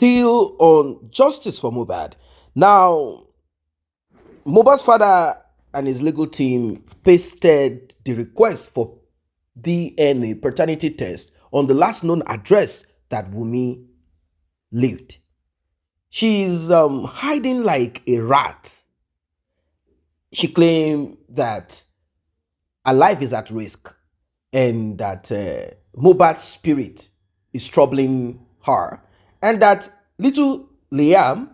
Still on justice for Mohbad. Now, Mohbad's father and his legal team pasted the request for DNA paternity test on the last known address that Wunmi lived. She's hiding like a rat. She claimed that her life is at risk and that Mohbad's spirit is troubling her, and that little Liam,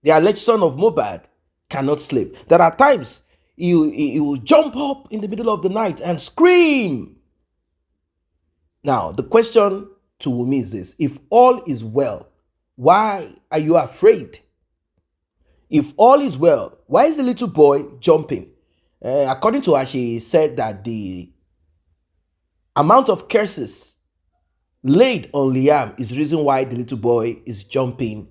the alleged son of Mohbad, cannot sleep. That at times he will jump up in the middle of the night and scream. Now, the question to Wunmi is this: if all is well, why are you afraid? If all is well, why is the little boy jumping? According to her, she said that the amount of curses laid on Liam is the reason why the little boy is jumping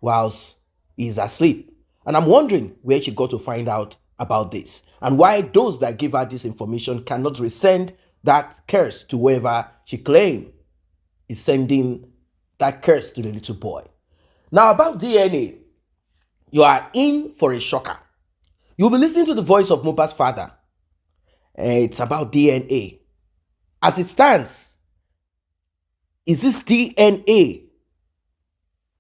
whilst he's asleep. And I'm wondering where she got to find out about this, and why those that give her this information cannot resend that curse to whoever she claimed is sending that curse to the little boy. Now, about DNA, you are in for a shocker. You'll be listening to the voice of Mohbad's father. It's about DNA. As it stands, is this DNA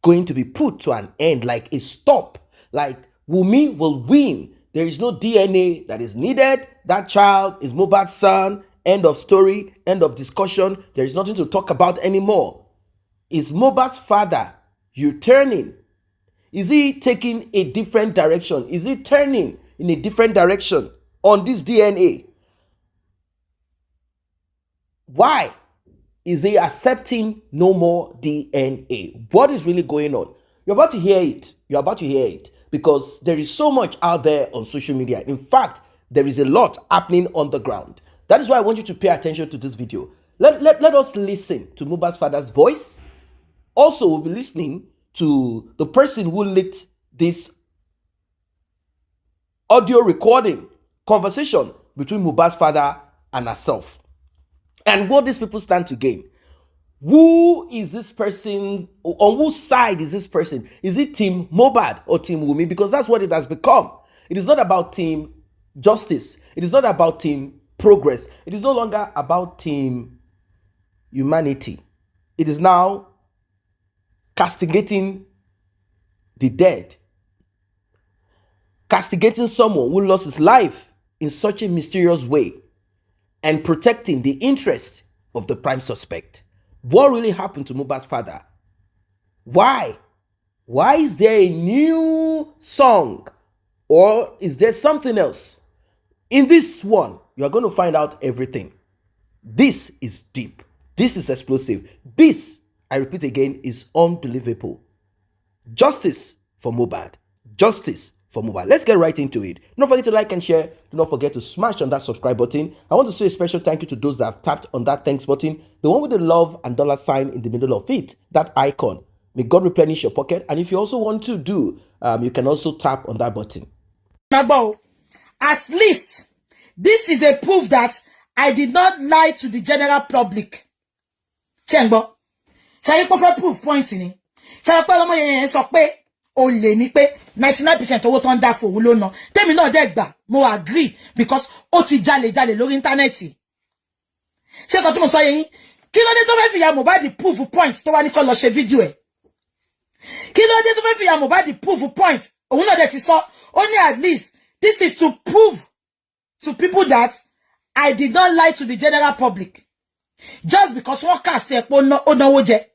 going to be put to an end, like a stop? Like Wunmi will win. There is no DNA that is needed. That child is Mohbad's son. End of story. End of discussion. There is nothing to talk about anymore. Is Mohbad's father U-turning? Is he taking a different direction? Is he turning in a different direction on this DNA? Why is he accepting no more DNA? What is really going on? You're about to hear it. You're about to hear it, because there is so much out there on social media. In fact, there is a lot happening on the ground. That is why I want you to pay attention to this video. Let us listen to Mohbad's father's voice. Also, we'll be listening to the person who leaked this audio recording conversation between Mohbad's father and herself, and what these people stand to gain. Who is this person? On whose side is this person? Is it Team Mohbad or Team Wunmi? Because that's what it has become. It is not about Team Justice. It is not about Team Progress. It is no longer about Team Humanity. It is now castigating the dead, castigating someone who lost his life in such a mysterious way, and protecting the interest of the prime suspect. What really happened to Mohbad's father? Why? Why is there a new song? Or is there something else? In this one, you are going to find out everything. This is deep. This is explosive. This, I repeat again, is unbelievable. Justice for Mohbad. Justice for Mohbad. Let's get right into it. Don't forget to like and share. Do not forget to smash on that subscribe button. I want to say a special thank you to those that have tapped on that thanks button, the one with the love and dollar sign in the middle of it, that icon. May God replenish your pocket. And if you also want to do, you can also tap on that button. At least, this is a proof that I did not lie to the general public. Chengbo, shall you prefer proof point in it? Shall I put on so pay? Only ni pé 99% owó ton da fún ló ná. Tèmi náà dé gbà, mo agree, because ó ti jalè lórí internet. Ṣé kan tí mo sọ yín, kí ló dé tó fẹ́ fi ya Mohbad proof point tó wá ní kó lọ ṣe video ẹ̀? Kí ló dé tó fẹ́ fi ya Mohbad proof point? Òun náà dé ti sọ, only at least this is to prove to people that I did not lie to the general public. Just because wọ́n kà sí epo ó náwó jẹ.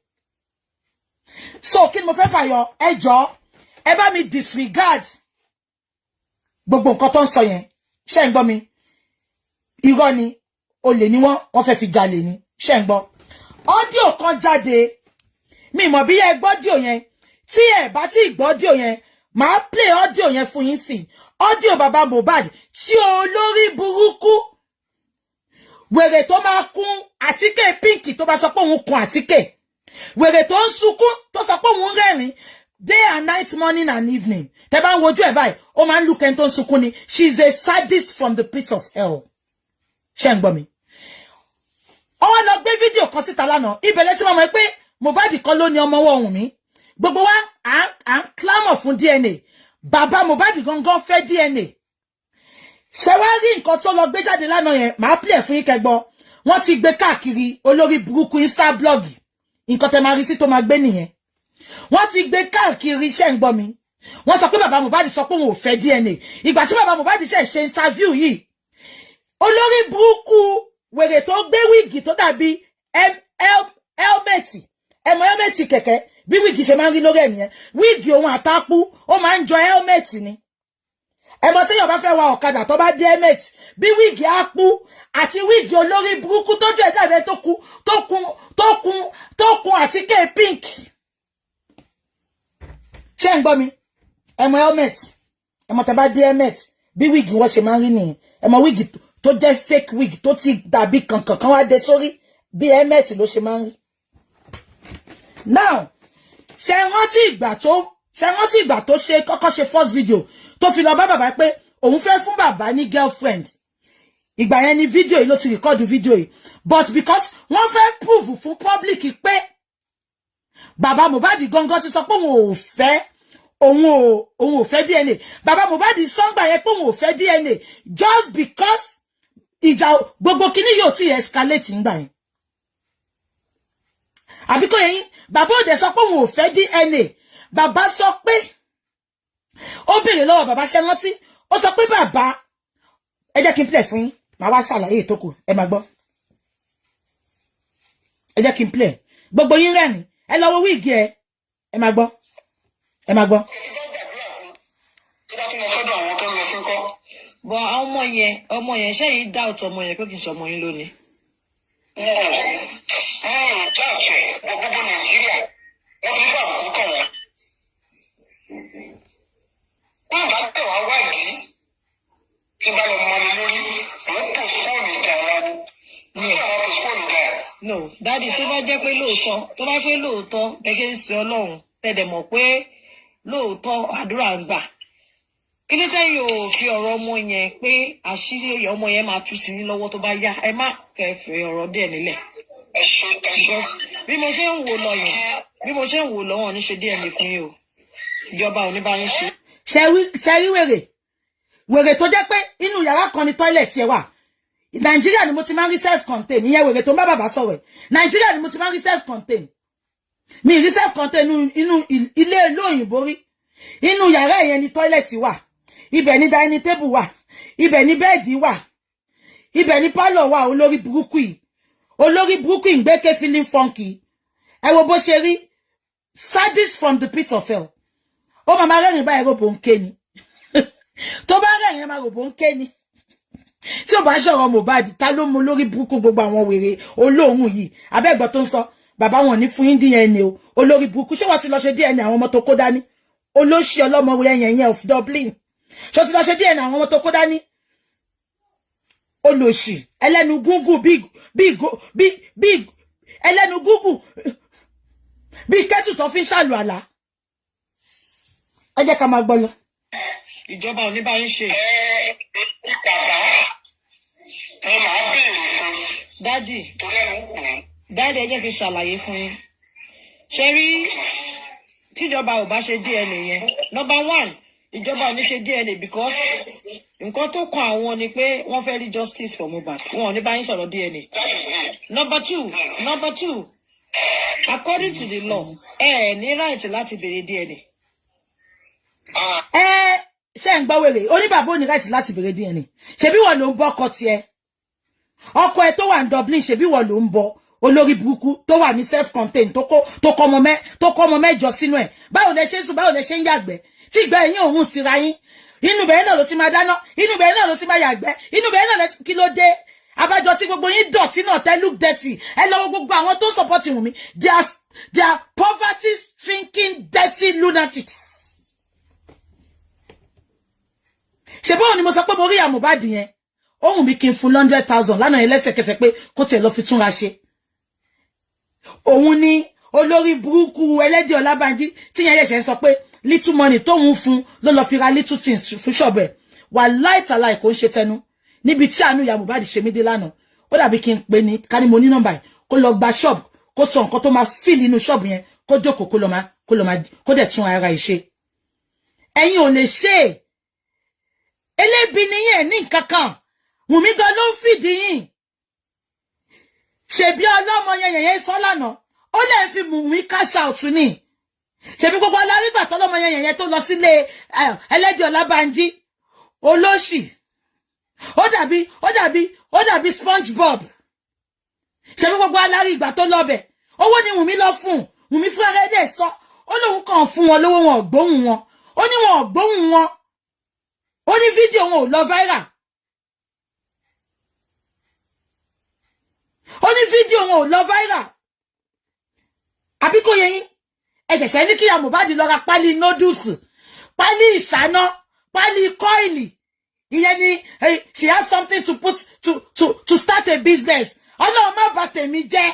So kí ni mo fẹ́ fàyọ, ẹ jọ̀ọ́, ẹ bá mi disregard gbogbo nǹkan tó ń sọ yẹn. Ṣé ń gbọ́ mi? Irọ́ ni, olè ni wọ́n fẹ́ fi jalè ni. Ṣé ń gbọ́? Audio kan jáde. Mi mọ̀ bí ẹ gbọ́ audio yẹn. Tí ẹ bá ti gbọ́ audio yẹn, màá play audio yẹn fún yín sìn. Audio bàbá Mohbad tí olórí burúkú wèrè tó máa kún àtíkè pink tó bá sọ pé òun kún àtíkè. Wèrè tó ń sunkún tó sọ pé òun rẹ́rìn day and night, morning and evening. Tẹ́ bá wojú ẹ̀ báyìí, ó máa ń look ẹni tó ń sunkún ni. She's a sadist from the pit of hell. Ṣé ń gbọ́ mi? Ó wá lọ gbé fídíò kan síta lánàá. Ibẹ̀ lẹ tí mo mọ̀ pé Mohbad kọ́ ló ní ọmọ wọn Wunmi. Gbogbo wa à ń clamor fún DNA. Bàbá Mohbad gangan fẹ́ DNA. Ṣé wá rí nǹkan tó lọ gbé jáde lánàá yẹn, màá play fún yín kẹ́gbọ́. Wọ́n ti gbé káàkiri olórí burúkú Insta blog. Nǹkan tẹ́ máa rí sí tó máa gbé nìyẹn. Wọ́n ti gbé káàkiri iṣẹ́ ń gbọ́ mi. Wọ́n sọ pé bàbá Mohbad sọ pé òun ò fẹ́ DNA. Ìgbà tí bàbá Mohbad ṣe interview yìí, olórí burúkú wèrè tó gbé wíìgì tó dàbí helmet. Ẹmọ helmet kẹ̀kẹ́ bí wíìgì ṣe máa ń rí lórí ẹ̀mí yẹn. Wíìgì ohun àtàkù ó máa ń jọ helmet ni. Ẹmọ tí yóò bá fẹ́ wa ọ̀kadà tó bá dé helmet bí wíìgì àpú àti wíìgì olórí burúkú tó jẹ́ dàbí tó kun àtíkè pink. Ṣé ń gbọ́ mi? Ẹmọ helmet. Ẹmọ tẹ́ bá dé helmet bí wíìgì wọ́n ṣe máa ń rí nìyẹn. Ẹmọ wíìgì tó jẹ́ fake wig tó ti dàbí kankan kan wá dé sórí bí helmet ló ṣe máa ń rí. Now, ṣé rántí ìgbà tó ṣe kọ́kọ́ ṣe first video tó fi lọ bá bàbá pé òun fẹ́ fún bàbá ní girlfriend. Ìgbà yẹn ni video yìí ló ti record video yìí. But because wọ́n fẹ́ prove fún public pé bàbá Mohbad gangan ti sọ pé òun ò fẹ́ DNA. Bàbá Mohbad sọ́ngbà yẹn pé òun ò fẹ́ DNA just because ìjà gbogbo kíní yóò ti escalate ńgbà yẹn. Àbíkó yẹn bàbá òde sọ pé òun ò fẹ́ DNA. Bàbá sọ pé ó béèrè lọ́wọ́ bàbá ṣe rántí. Ó sọ pé bàbá ẹ jẹ́ kí n play fún yín. Màá wá ṣàlàyé tó kù. Ẹ máa gbọ́. Ẹ jẹ́ kí n play. Gbogbo yín rẹ́rìn. Ẹ lọ wo wíìgì ẹ. Ẹ máa gbọ́. Ẹ máa gbọ́. Bọ̀ ọmọ yẹn ṣé yìí dá ọ̀tọ̀ ọmọ yẹn pé kì í ṣe ọmọ yín lónìí. Gbogbo Nàìjíríà wọ́n fi bá àbùkù kàn wọ́n. Wọ́n bá tẹ̀ wá wádìí tí bá lọ mọ ni lórí àwọn postpone ìjà wa ni. Ní àwọn postpone ìjà. No, dáàdi tó bá jẹ́ pé lóòótọ́ gẹ́gẹ́ ń sin Ọlọ́run tẹ̀dẹ̀ mọ̀ pé lóòótọ́ àdúrà ń gbà. Kí ló tẹ́yìn ò fi ọ̀rọ̀ ọmọ yẹn pé àṣírí ọmọ yẹn máa tú sí ní lọ́wọ́ tó bá yá ẹ má kẹfẹ́ ọ̀rọ̀ díẹ̀ nílẹ̀. Bí mo ṣe ń wò lọ́wọ́ ní ṣe DNA fún yín o. Ìjọba ò ní bá yín ṣe. Ṣe rí wèrè tó jẹ́ pé inú yàrá kan ni toilet ẹ wà. Nàìjíríà ni mo ti máa ń rí self-contained. Ìyẹn wèrè tó ń bá bàbá sọ̀rọ̀ ẹ̀. Nàìjíríà ni mo ti máa ń rí self-contained. Mi rí self-contained inú ilé ìlú òyìnbó rí. Inú yàrá yẹn ni toilet wà. Ibẹ̀ ni dining table wà. Ibẹ̀ ni bẹ́ẹ̀dì wà. Ibẹ̀ ni pálọ̀ wà. Olórí burúkú yìí ń gbé ké feeling funky. Ẹ wo bó ṣe rí. Sadist from the pit of hell. Ó máa rẹ́rìn báyìí robo ń ké ni. Tó bá rẹ́rìn máa robo ń ké ni. Tí ó bá ṣọ̀rọ̀ Mohbad ta ló mú lórí burúkú gbogbo àwọn wèrè olóhùn yìí. Abẹ́gbọ́ tó ń sọ bàbá wọn ní fún yín DNA o. Olórí burúkú ṣé wọ́n ti lọ ṣe DNA àwọn ọmọ tó kó dání. Olóṣì ọlọ́mọ yẹn of Dublin. Ṣé ti lọ ṣe DNA àwọn ọmọ tó kó dání. Olóṣì ẹlẹ́nu gúngù bí ẹlẹ́nu gúngù bí kẹ́tù tó fi ń ṣàlù àlá. Ẹ jẹ́ ká máa gbọ́ lọ. Ìjọba ò ní bá yín ṣe. Dádì ẹ jẹ́ kí n ṣàlàyé fún yín. Ṣé rí tíjọba ò bá ṣe DNA yẹn. Number 1, ìjọba ò ní ṣe DNA because nǹkan tó kàn àwọn ni pé wọ́n fẹ́ rí justice for Mohbad. Wọn ò ní bá yín sọ̀rọ̀ DNA. Number two, according to the law, ní right láti béèrè DNA. Ṣé ń gbọ́ wèrè oníbàbá ní right láti béèrè DNA. Ṣebí wọ́n ló ń bọ́ ọkọ tiẹ̀. Ọkọ ẹ tó wà ní Dublin ṣebí wọ́n ló ń bọ́ olórí burúkú tó wà ní self-contained tó kọ́ ọmọ mẹ́jọ sínú ẹ̀. Báwo lẹ ṣe ń sùn, báwo lẹ ṣe ń yàgbẹ́. Tí ìgbẹ́ ẹ̀yìn òun síra yín. Inú bẹ̀rẹ̀ náà ló ti máa dáná, inú bẹ̀rẹ̀ náà ló ti máa yàgbẹ́, inú bẹ̀rẹ̀ náà kí ló dé? Abájọ tí gbogbo yín dọ̀tí náà tẹ́ look dirty. Ẹ lọ wo gbogbo àwọn tó support Wunmi. They are poverty shrinking dirty lunatics. Ṣé báwo ni mo sọ pé mo rí ìyá Mohbad yẹn? Ohun mi kí n fún 100,000 lánàá yẹn lẹ́sẹ̀kẹsẹ̀ pé kó tiẹ̀ lọ fi túnra ṣe. Òun ni olórí burúkú ẹlẹ́dẹ̀ Ọlábánjí tí yẹn ṣẹ̀ṣẹ̀ sọ pé little money tóun fún ló lọ fi ra little things fún ṣọ́ọ̀bù ẹ̀. Wàláì tàláì kò ń ṣe tẹnu. Níbi tí àánú ìyá Mohbad ṣe mí dé lánàá. Ó dàbí kí n pè ní ká ní mo ní nọ́mbà ẹ̀ kó lọ gba ṣọ́ọ̀bù kó sọ nǹkan tó máa feel inú shop yẹn kó jókòó kó dẹ̀ tún ara ìṣe ẹ̀yin ò lè ṣe elébi nìyẹn ní nǹkan kan Wùnmí gan ló ń fìdí yín ṣebí ọlọ́mọ yẹn sọ lánàá ó lè fi Wùnmí cash out ni ṣebí gbogbo alárígbà tọ́lọ́mọ yẹn tó lọ sílé ẹlẹ́dì Ọlábánjí olóṣì ó dàbí SpongeBob ṣebí gbogbo alárígbà tó lọ bẹ̀ owó ni Wùnmí lọ fún Wùnmí fún ara ẹ̀dẹ̀ sọ ó lóun kàn fún wọn lówó wọn ò gbóhùn wọn ó ní wọn ò gbóhùn wọn ó ní fídíò wọn ò lọ viral ó ní fídíò wọn ò lọ viral àbí kò yé yín ẹ ṣẹ̀ṣẹ̀ ní kí ya Mohbad lọ ra pálí noodles pálí ìṣáná pálí kọ́ìlì ìyẹn ni she has something to put to start a business ọlọ́run má bà tèmi jẹ́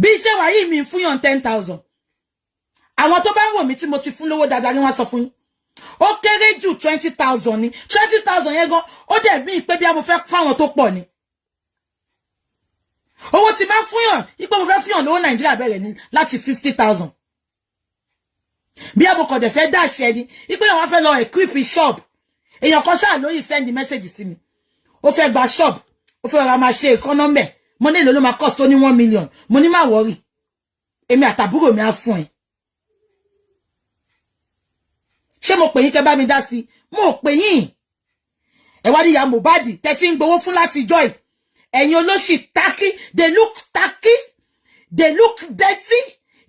bí iṣẹ́ wàyí mi fún yàn 10,000 àwọn tó bá ń wò mí tí mo ti fún lówó dáadáa ni wọ́n sọ fún yín ó kéré jù 20,000 ni 20,000 yẹn gan ó dẹ̀ bí pé bí a mo fẹ́ fáwọn tó pọ̀ ni owó tí máa fún yàn ipò mo fẹ́ fún yàn lówó Nàìjíríà bẹ̀rẹ̀ ní láti 50,000 bí a mo kọ̀ dẹ̀ fẹ́ dáṣẹ́ ni ipò yàn wá fẹ́ lọ equip shop èèyàn kan ṣáà lóyìn send message sí mi ó fẹ́ gba shop ó fẹ́ ra máa ṣe economy mo ní èlò ló máa cost ó ní 1 million mo ní má worry èmi àtàbúrò mi á fún ẹ ṣé mo pè yín kẹ́ bá mi dá sí mo pè yín ẹ wá ní ya Mohbad tẹ́tí ń gbowó fún láti joy ẹ̀yin olóṣì tacky they look tacky they look dirty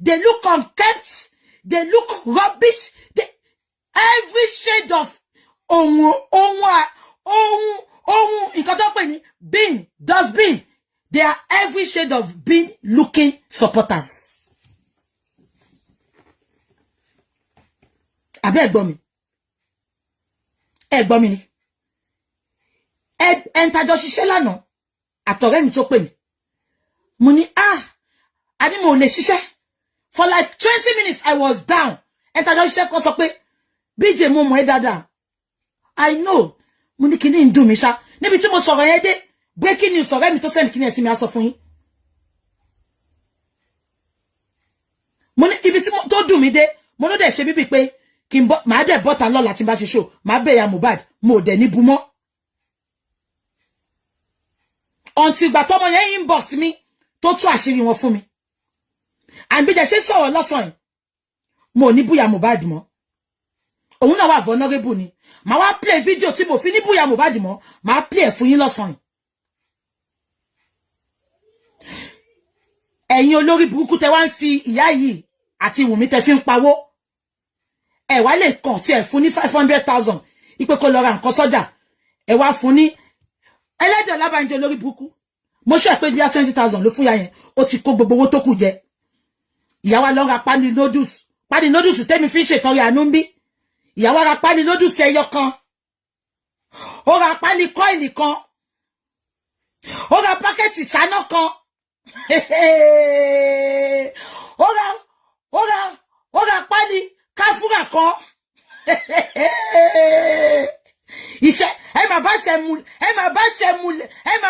they look unkempt they look rubbish every shade of ohun nǹkan tó pè ní bin dustbin they are every shade of bin looking supporters. Àbí ẹ gbọ́ mi ni ẹntajọ ṣiṣẹ́ lánàá àtọ̀rẹ́ mi tó pè mí mo ní a ní mo lè ṣiṣẹ́ for like 20 minutes I was down ẹntajọ ṣiṣẹ́ kan sọ pé BJ mo mọ̀ ẹ́ dáadáa I know mo ní kíní ń dùn mí ṣá níbi tí mo sọ̀rọ̀ yẹn dé breaking news ọ̀rẹ́ mi tó send kíní ẹ̀ sí mi á sọ fún yín mo ní ibi tí tó dùn mí dé mo ló dẹ̀ ṣe bíbí pé kí n bọ́ màá dẹ̀ bọ́ta lọ́la tí n bá ṣe show màá bẹ̀ ya Mohbad mo dẹ̀ ní bumọ́ until ìgbà tọ́mọ yẹn inbox mi tó tú àṣírí wọn fún mi and bí dẹ̀ ṣe sọ̀rọ̀ lọ́sàn-án mo ní búya Mohbad mọ́ òun náà wà vulnerable ni màá wá play video tí mo fi ní búya Mohbad mọ́ màá play fún yín lọ́sàn-án ẹ̀yin olórí burúkú tẹ wá ń fi ìyá yìí àti Wùnmí tẹ fi ń pawó ẹ wá lè kàn tí ẹ fún ní 500,000 ipe kó lọ ra nǹkan sọ́jà ẹ wá fún ní ẹlẹ́dẹ̀ Ọlábánjí olórí burúkú mo ṣe pé bí i 20,000 ló fún ya yẹn ó ti kó gbogbo owó tó kù jẹ ìyá wa lọ ra pálí noodles tẹ́mi fi ń ṣètọrẹ àánú ń bí ìyá wa ra pálí noodles ẹyọ kan ó ra pálí kọ́ìlì kan ó ra pákẹ́tì ìṣáná kan ó ra pálí káfúrà kan iṣẹ́ ẹ má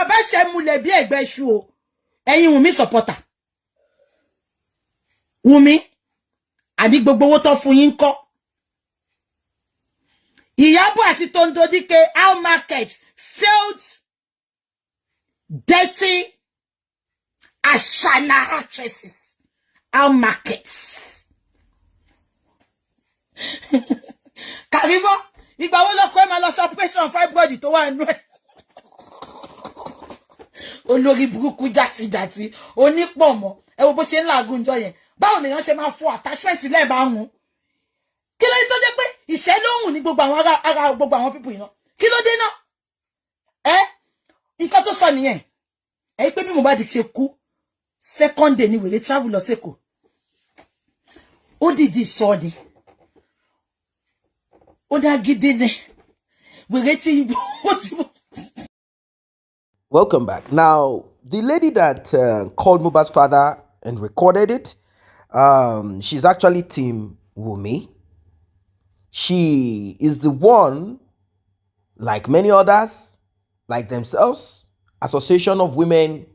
bá ṣe múlẹ̀ bí ẹ̀gbẹ́ iṣu o ẹ̀yin Wùnmí supporter Wùnmí àdí gbogbo owó tó fún yín kọ́ Ìyábọ̀ àti Tondodike how market failed dirty ashana actresses how markets Kàrímọ́ ìgbà wo lọ́kọ́ ẹ máa lọ operation fibroid tó wà nínú ẹ̀ olórí burúkú jàtijàti onípọ̀mọ́ ẹ wo bó ṣe ń làágùn jọ yẹn báwo lèèyàn ṣe máa fọ attachment lẹ́ẹ̀bá hun kí ló dé tó jẹ́ pé ìṣẹ́ ló hùn ní gbogbo àwọn ara gbogbo àwọn pípù iná kí ló dé náà nǹkan tó sọ nìyẹn ẹ pé bí Mohbad ṣe kú second day ni wèrè travel lọ sẹ́kọ̀ọ́ ó dìdí sọ ni Welcome back. Now, the lady that called Mohbad's father and recorded it, she's actually Team Wunmi. She is the one, like many others, like themselves, Association of Women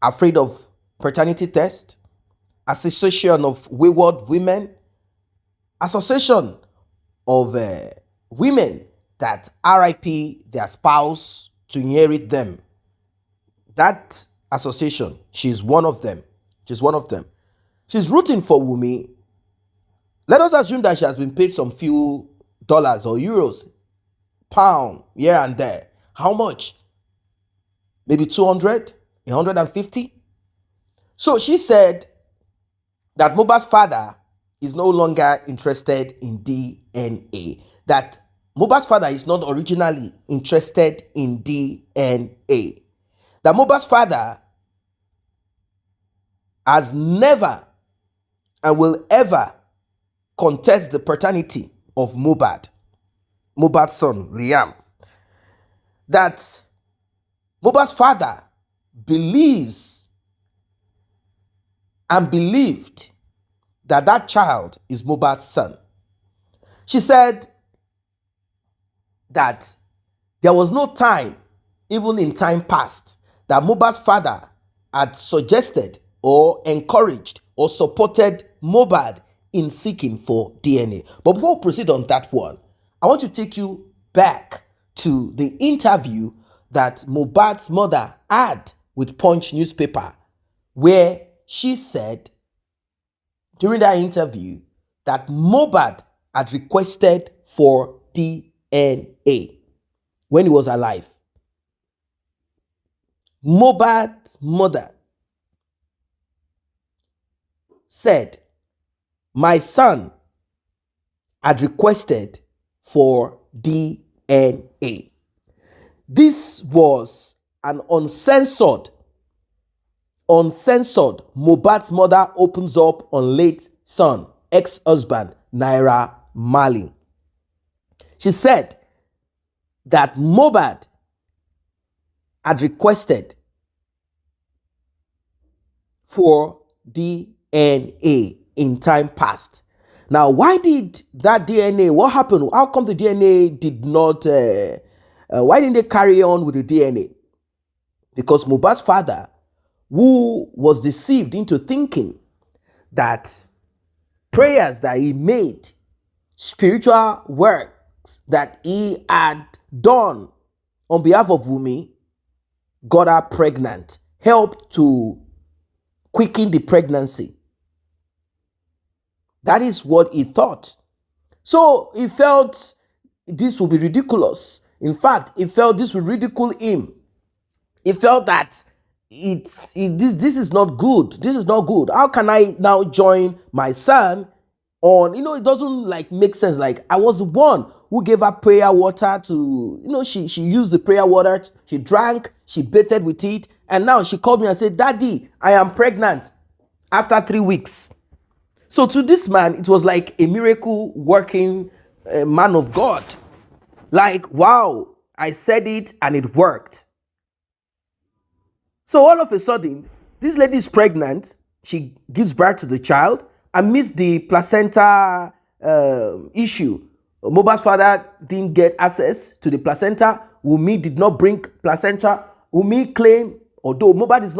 afraid of paternity test, Association of Wayward Women, Association of women that RIP their spouse to inherit them. That association, she's one of them. She's one of them. She's rooting for Wunmi. Let us assume that she has been paid some few dollars or euros, pound, here and there. How much? Maybe 200, 150? So she said that Mohbad's father is no longer interested in DNA. That Mohbad's father is not originally interested in DNA. That Mohbad's father has never and will ever contest the paternity of Mohbad's son, Liam. That Mohbad's father believes and believed that that child is Mohbad's son. She said that there was no time, even in time past, that Mohbad's father had suggested or encouraged or supported Mohbad in seeking for DNA. But before we proceed on that one, I want to take you back to the interview that Mohbad's mother had with Punch newspaper, where she said during that interview that Mohbad had requested for DNA when he was alive. Mohbad's mother said, my son had requested for DNA. This was an uncensored Mohbad's mother opens up on late son, ex-husband, Naira Marley. She said that Mohbad had requested for DNA in time past. Now, why did that DNA, what happened? How come the DNA did not, why didn't they carry on with the DNA? Because Mohbad's father, who was deceived into thinking that prayers that he made, spiritual works that he had done on behalf of Wunmi, got her pregnant, helped to quicken the pregnancy. That is what he thought. So he felt this would be ridiculous. In fact, he felt this would ridicule him. He felt that this is not good. This is not good. How can I now join my son on, it doesn't like make sense. Like, I was the one who gave her prayer water to, she used the prayer water, she drank, she bathed with it, and now she called me and said, Daddy, I am pregnant after 3 weeks. So to this man, it was like a miracle working man of God. Like, wow, I said it and it worked. So all of a sudden, this lady is pregnant. She gives birth to the child amidst the placenta issue. Mohbad's father didn't get access to the placenta. Wunmi did not bring placenta. Wunmi claimed, although Mohbad is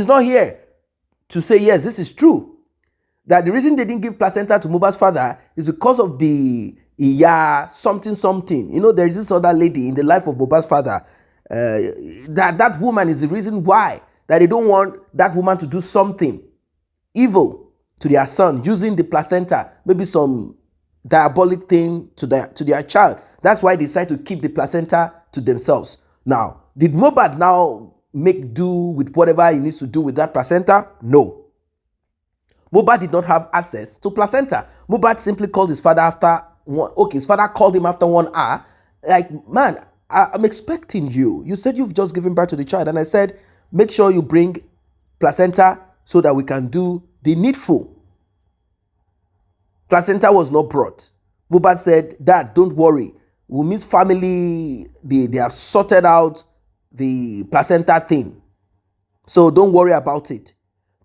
not here to say, yes, this is true, that the reason they didn't give placenta to Mohbad's father is because of the something. There is this other lady in the life of Mohbad's father. That woman is the reason why, that they don't want that woman to do something evil to their son using the placenta, maybe some diabolic thing to their child. That's why they decide to keep the placenta to themselves. Now, did Mohbad now make do with whatever he needs to do with that placenta? No. Mohbad did not have access to placenta. Mohbad simply called his father after his father called him after 1 hour. Like, man, I'm expecting you. You said you've just given birth to the child. And I said, make sure you bring placenta so that we can do the needful. Placenta was not brought. Mohbad said, Dad, don't worry. Wunmi's family, they have sorted out the placenta thing. So don't worry about it.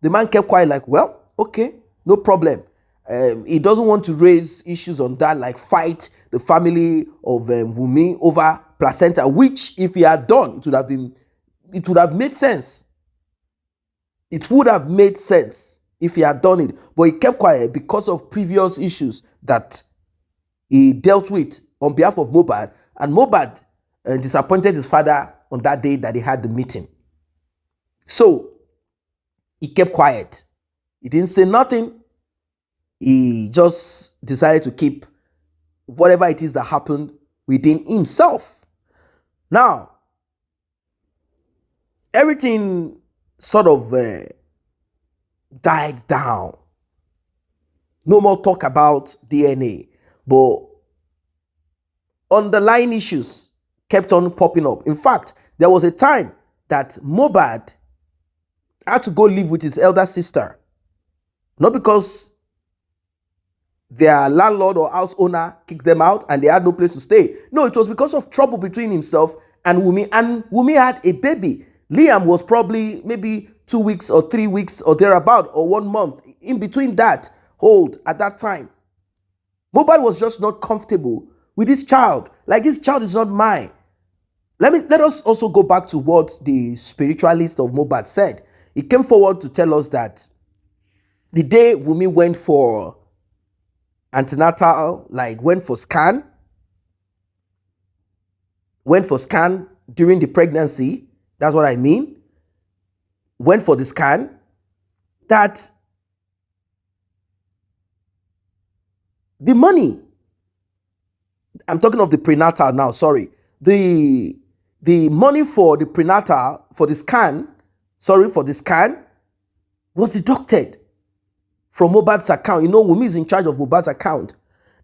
The man kept quiet, like, well, okay, no problem. He doesn't want to raise issues on that, like fight the family of Wunmi over placenta, which if he had done, it would have made sense. it would have made sense if he had done it, but he kept quiet because of previous issues that he dealt with on behalf of Mohbad, and Mohbad disappointed his father on that day that they had the meeting. So he kept quiet. He didn't say nothing. He just decided to keep whatever it is that happened within himself. Now, everything sort of died down. No more talk about DNA, but underlying issues kept on popping up. In fact, there was a time that Mohbad had to go live with his elder sister, not because their landlord or house owner kicked them out and they had no place to stay. No, it was because of trouble between himself and Wunmi. And Wunmi had a baby. Liam was probably maybe 2 weeks or 3 weeks or thereabout, or 1 month. In between that hold at that time. Mohbad was just not comfortable with this child. Like, this child is not mine. Let us also go back to what the spiritualist of Mohbad said. He came forward to tell us that the day Wunmi went for antenatal, like went for scan during the pregnancy, that's what I mean, went for the scan, that the money, I'm talking of the prenatal now, sorry, the money for the prenatal, for the scan was deducted from Mohbad's account. You know, Wunmi is in charge of Mohbad's account.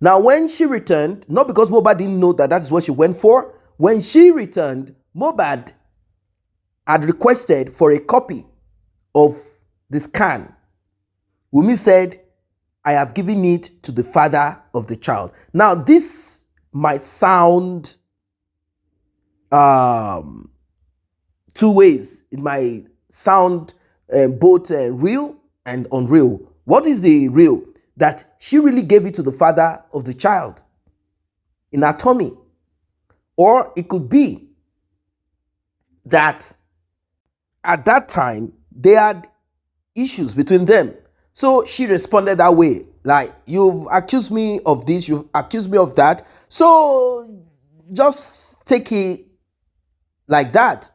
Now, when she returned, not because Mohbad didn't know that is what she went for, when she returned, Mohbad had requested for a copy of the scan. Wunmi said, I have given it to the father of the child. Now, this might sound two ways. It might sound both real and unreal. What is the real? That she really gave it to the father of the child in her tummy. Or it could be that at that time they had issues between them. So she responded that way. Like, you've accused me of this, you've accused me of that. So just take it like that.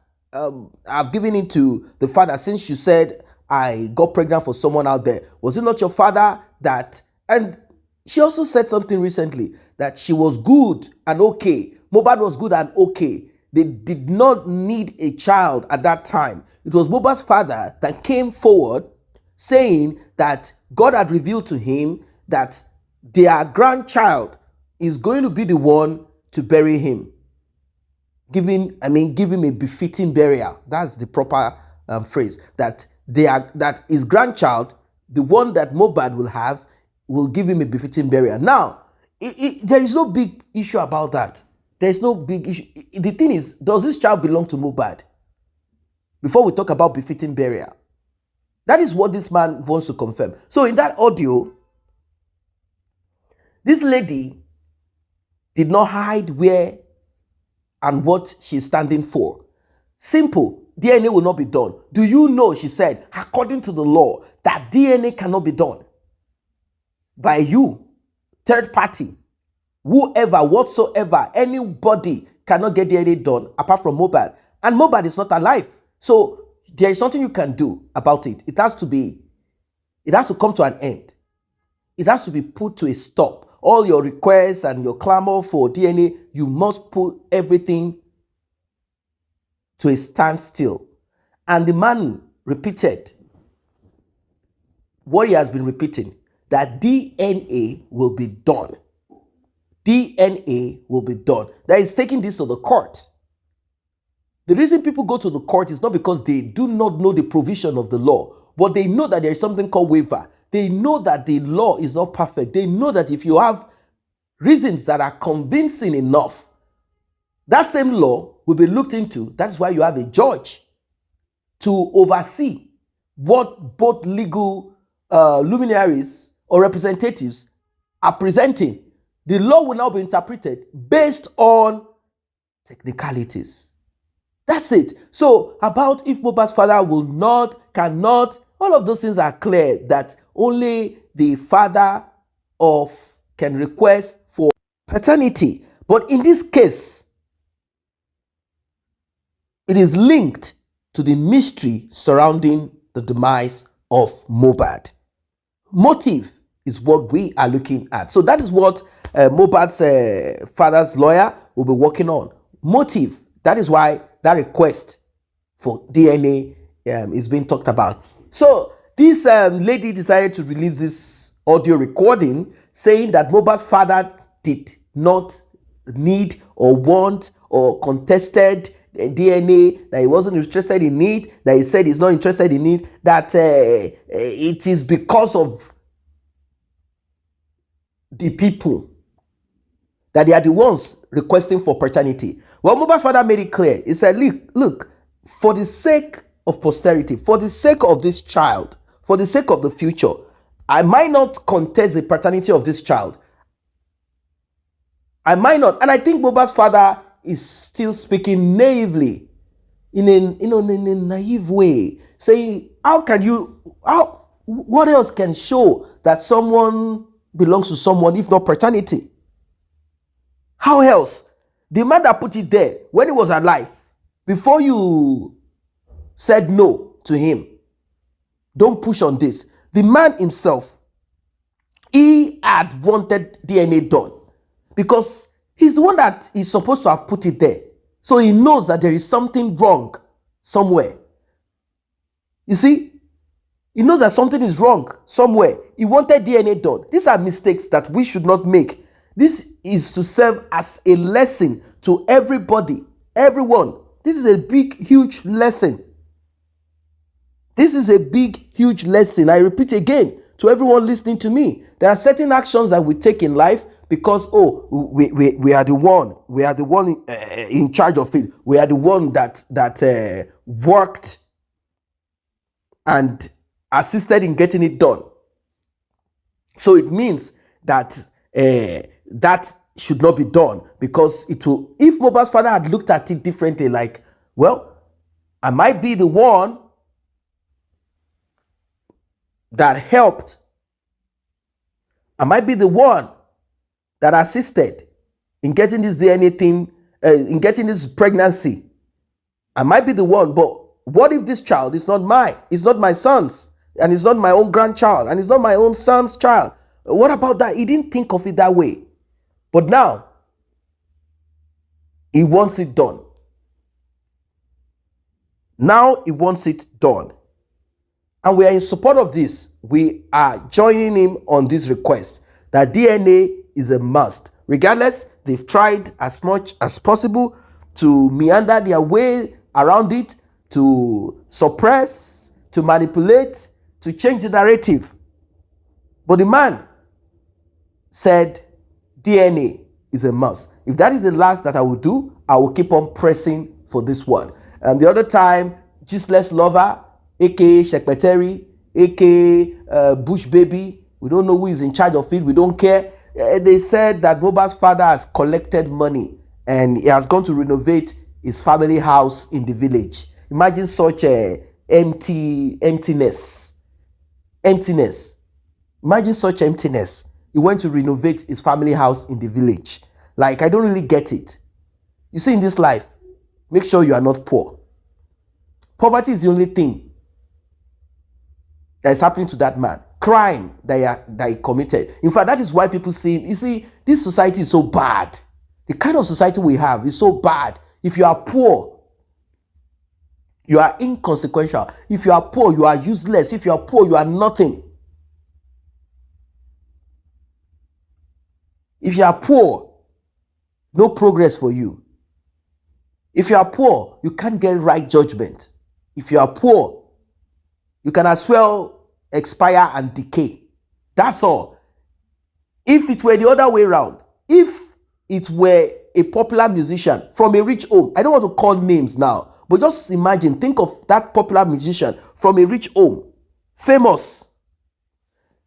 I've given it to the father since you said I got pregnant for someone out there. Was it not your father that... And she also said something recently, that she was good and okay. Mohbad was good and okay. They did not need a child at that time. It was Mohbad's father that came forward saying that God had revealed to him that their grandchild is going to be the one to bury him. Give him a befitting burial. That's the proper phrase. That his grandchild, the one that Mohbad will have, will give him a befitting burial. Now, there is no big issue about that. There is no big issue. The thing is, does this child belong to Mohbad? Before we talk about befitting burial. That is what this man wants to confirm. So in that audio, this lady did not hide where and what she's standing for. Simple. DNA will not be done. Do you know, she said, according to the law, that DNA cannot be done by you, third party, whoever, whatsoever, anybody cannot get DNA done apart from Mohbad. And Mohbad is not alive. So there is something you can do about it. It has to come to an end. It has to be put to a stop. All your requests and your clamor for DNA, you must put everything to a standstill. And the man repeated what he has been repeating, that DNA will be done. DNA will be done. That is taking this to the court. The reason people go to the court is not because they do not know the provision of the law, but they know that there is something called waiver. They know that the law is not perfect. They know that if you have reasons that are convincing enough, that same law will be looked into. That's why you have a judge to oversee what both legal luminaries or representatives are presenting. The law will now be interpreted based on technicalities. That's it. So about if Mohbad's father cannot All of those things are clear that only the father of can request for paternity. But in this case, it is linked to the mystery surrounding the demise of Mohbad. Motive is what we are looking at. So that is what Mohbad's father's lawyer will be working on. Motive. That is why that request for DNA is being talked about. So this lady decided to release this audio recording saying that Mohbad's father did not need or want or contested DNA, that he wasn't interested in it, that he said he's not interested in it, that it is because of the people, that they are the ones requesting for paternity. Well, Mohbad's father made it clear. He said, look, for the sake of posterity, for the sake of this child, for the sake of the future, I might not contest the paternity of this child. I might not. And I think Mohbad's father is still speaking naively, in a naive way, saying, what else can show that someone belongs to someone if not paternity? How else? The man that put it there when he was alive, before you said no to him, don't push on this. The man himself, he had wanted DNA done because he's the one that is supposed to have put it there. So he knows that there is something wrong somewhere. You see, he knows that something is wrong somewhere. He wanted DNA done. These are mistakes that we should not make. This is to serve as a lesson to everybody, everyone. This is a big, huge lesson. This is a big, huge lesson. I repeat again to everyone listening to me. There are certain actions that we take in life because, we are the one in charge of it. We are the one that worked and assisted in getting it done. So it means that that should not be done, because it will. If Mohbad's father had looked at it differently, like, well, I might be the one that helped, I might be the one that assisted in getting this DNA thing, in getting this pregnancy. I might be the one, but what if this child is not mine? It's not my son's, and it's not my own grandchild, and it's not my own son's child. What about that? He didn't think of it that way. But now, he wants it done. Now he wants it done. And we are in support of this. We are joining him on this request that DNA is a must. Regardless, they've tried as much as possible to meander their way around it, to suppress, to manipulate, to change the narrative. But the man said DNA is a must. If that is the last that I will do, I will keep on pressing for this one. And the other time, Gisle's lover, aka Paternity, aka Bush Baby, we don't know who is in charge of it, we don't care. They said that Mohbad's father has collected money and he has gone to renovate his family house in the village. Imagine such a emptiness. Imagine such emptiness. He went to renovate his family house in the village. Like, I don't really get it. You see, in this life, make sure you are not poor. Poverty is the only thing that is happening to that man. Crime that he committed. In fact, that is why people see him. You see, this society is so bad. The kind of society we have is so bad. If you are poor, you are inconsequential. If you are poor, you are useless. If you are poor, you are nothing. If you are poor, no progress for you. If you are poor, you can't get right judgment. If you are poor, you can as well expire and decay. That's all. If it were the other way around, if it were a popular musician from a rich home, I don't want to call names now, but just imagine, think of that popular musician from a rich home, famous.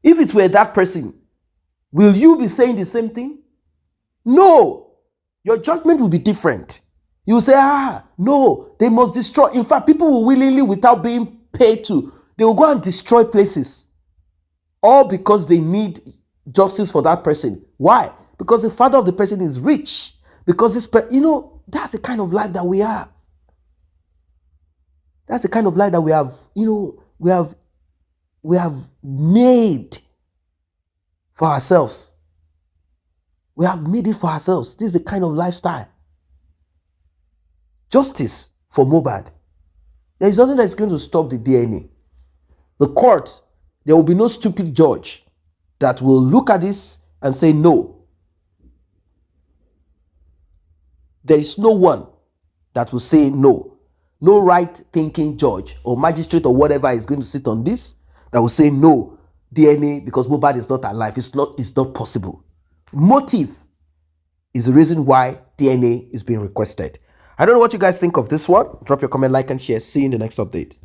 If it were that person, will you be saying the same thing? No. Your judgment will be different. You will say, no, they must destroy. In fact, people will willingly, without being paid to, They will go and destroy places, all because they need justice for that person. Why? Because the father of the person is rich. Because that's the kind of life that we have. That's the kind of life that we have, we have made for ourselves. We have made it for ourselves. This is the kind of lifestyle. Justice for Mohbad. There is nothing that's going to stop the DNA. The court, there will be no stupid judge that will look at this and say no. There is no one that will say no. No right-thinking judge or magistrate or whatever is going to sit on this that will say no, DNA, because Mohbad is not alive. It's not possible. Motive is the reason why DNA is being requested. I don't know what you guys think of this one. Drop your comment, like, and share. See you in the next update.